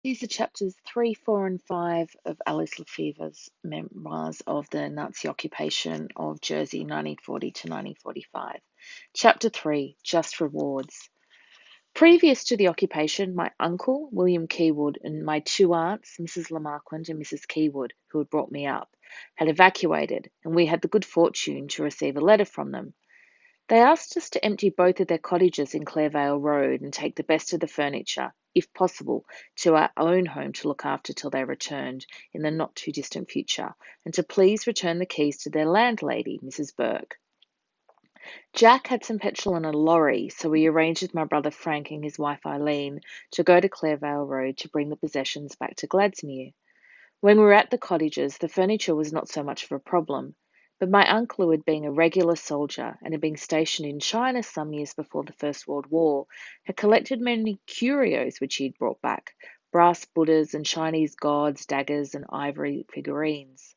These are chapters 3, 4, and 5 of Alice Lefever's memoirs of the Nazi occupation of Jersey 1940 to 1945. Chapter 3, Just Rewards. Previous to the occupation, my uncle, William Keywood, and my two aunts, Mrs. Marquand and Mrs. Keywood, who had brought me up, had evacuated, and we had the good fortune to receive a letter from them. They asked us to empty both of their cottages in Clairvale Road and take the best of the furniture, if possible, to our own home to look after till they returned in the not too distant future, and to please return the keys to their landlady, Mrs. Burke. Jack had some petrol in a lorry, so we arranged with my brother Frank and his wife Eileen to go to Clairvale Road to bring the possessions back to Gladsmuir. When we were at the cottages, the furniture was not so much of a problem, but my uncle, who had been a regular soldier and had been stationed in China some years before the First World War, had collected many curios which he had brought back, brass Buddhas and Chinese gods, daggers, and ivory figurines.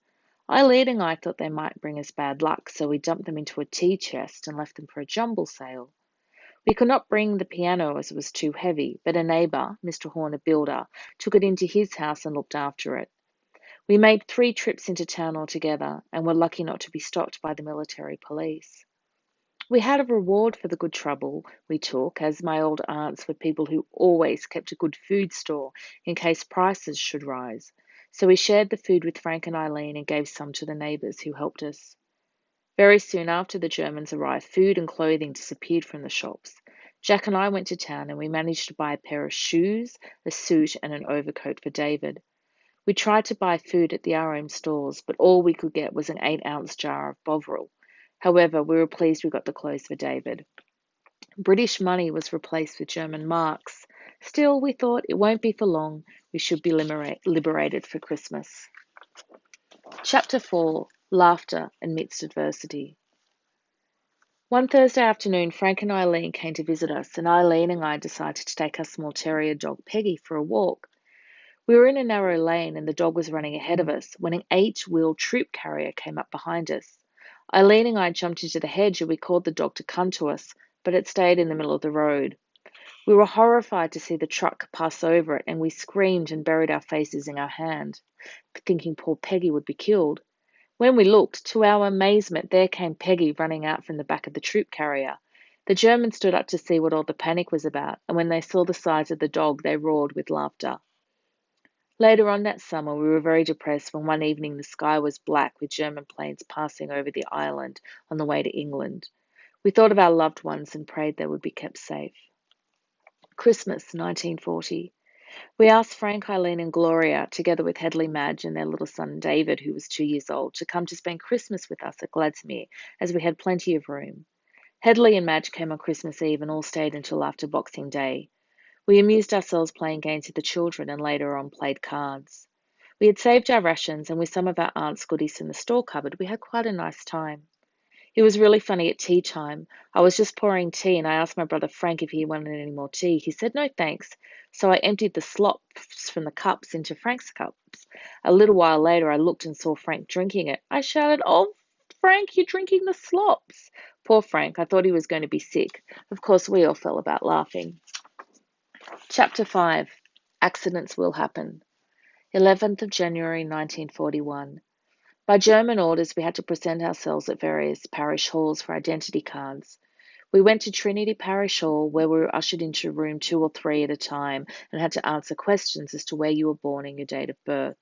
Eileen and I thought they might bring us bad luck, so we dumped them into a tea chest and left them for a jumble sale. We could not bring the piano as it was too heavy, but a neighbour, Mr. Horn, a builder, took it into his house and looked after it. We made 3 trips into town altogether, and were lucky not to be stopped by the military police. We had a reward for the good trouble we took, as my old aunts were people who always kept a good food store in case prices should rise. So we shared the food with Frank and Eileen and gave some to the neighbours who helped us. Very soon after the Germans arrived, food and clothing disappeared from the shops. Jack and I went to town and we managed to buy a pair of shoes, a suit, and an overcoat for David. We tried to buy food at the RM stores, but all we could get was an 8-ounce jar of Bovril. However, we were pleased we got the clothes for David. British money was replaced with German marks. Still, we thought it won't be for long. We should be liberated for Christmas. Chapter 4, Laughter Amidst Adversity. One Thursday afternoon, Frank and Eileen came to visit us, and Eileen and I decided to take our small terrier dog Peggy for a walk. We were in a narrow lane, and the dog was running ahead of us when an 8-wheel troop carrier came up behind us. Eileen and I jumped into the hedge, and we called the dog to come to us, but it stayed in the middle of the road. We were horrified to see the truck pass over it, and we screamed and buried our faces in our hands, thinking poor Peggy would be killed. When we looked, to our amazement, there came Peggy running out from the back of the troop carrier. The Germans stood up to see what all the panic was about, and when they saw the size of the dog, they roared with laughter. Later on that summer, we were very depressed when one evening the sky was black with German planes passing over the island on the way to England. We thought of our loved ones and prayed they would be kept safe. Christmas, 1940. We asked Frank, Eileen, and Gloria, together with Hedley Madge and their little son David, who was 2 years old, to come to spend Christmas with us at Gladsmuir, as we had plenty of room. Hedley and Madge came on Christmas Eve and all stayed until after Boxing Day. We amused ourselves playing games with the children and later on played cards. We had saved our rations, and with some of our aunt's goodies in the store cupboard, we had quite a nice time. It was really funny at tea time. I was just pouring tea, and I asked my brother Frank if he wanted any more tea. He said no thanks, so I emptied the slops from the cups into Frank's cups. A little while later, I looked and saw Frank drinking it. I shouted, "Oh, Frank, you're drinking the slops." Poor Frank, I thought he was going to be sick. Of course, we all fell about laughing. Chapter 5, Accidents Will Happen. 11th of January 1941. By German orders, we had to present ourselves at various parish halls for identity cards. We went to Trinity Parish Hall, where we were ushered into room 2 or 3 at a time and had to answer questions as to where you were born and your date of birth.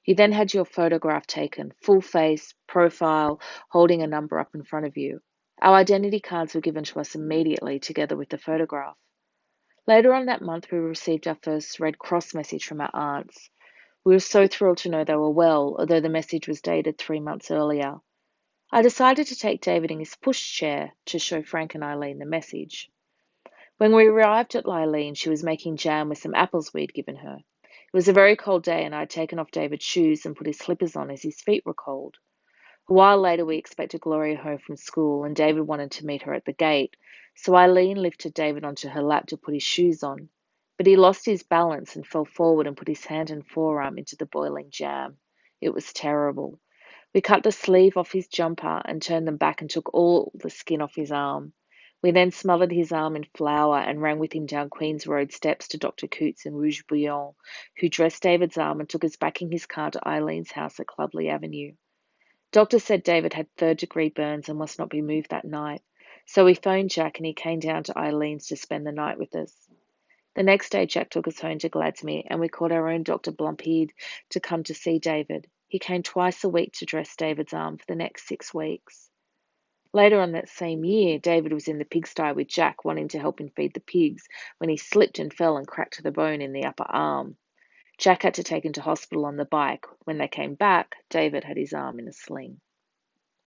You then had your photograph taken, full face, profile, holding a number up in front of you. Our identity cards were given to us immediately, together with the photograph. Later on that month, we received our first Red Cross message from our aunts. We were so thrilled to know they were well, although the message was dated 3 months earlier. I decided to take David in his pushchair to show Frank and Eileen the message. When we arrived at Eileen, she was making jam with some apples we'd given her. It was a very cold day, and I had taken off David's shoes and put his slippers on as his feet were cold. A while later, we expected Gloria home from school, and David wanted to meet her at the gate, so Eileen lifted David onto her lap to put his shoes on. But he lost his balance and fell forward and put his hand and forearm into the boiling jam. It was terrible. We cut the sleeve off his jumper and turned them back and took all the skin off his arm. We then smothered his arm in flour and ran with him down Queen's Road steps to Dr. Coots in Rouge Bouillon, who dressed David's arm and took us back in his car to Eileen's house at Clubley Avenue. Doctor said David had third-degree burns and must not be moved that night, so we phoned Jack and he came down to Eileen's to spend the night with us. The next day Jack took us home to Gladsmere and we called our own Dr. Blumphead to come to see David. He came twice a week to dress David's arm for the next 6 weeks. Later on that same year, David was in the pigsty with Jack, wanting to help him feed the pigs, when he slipped and fell and cracked the bone in the upper arm. Jack had to take him to hospital on the bike. When they came back, David had his arm in a sling.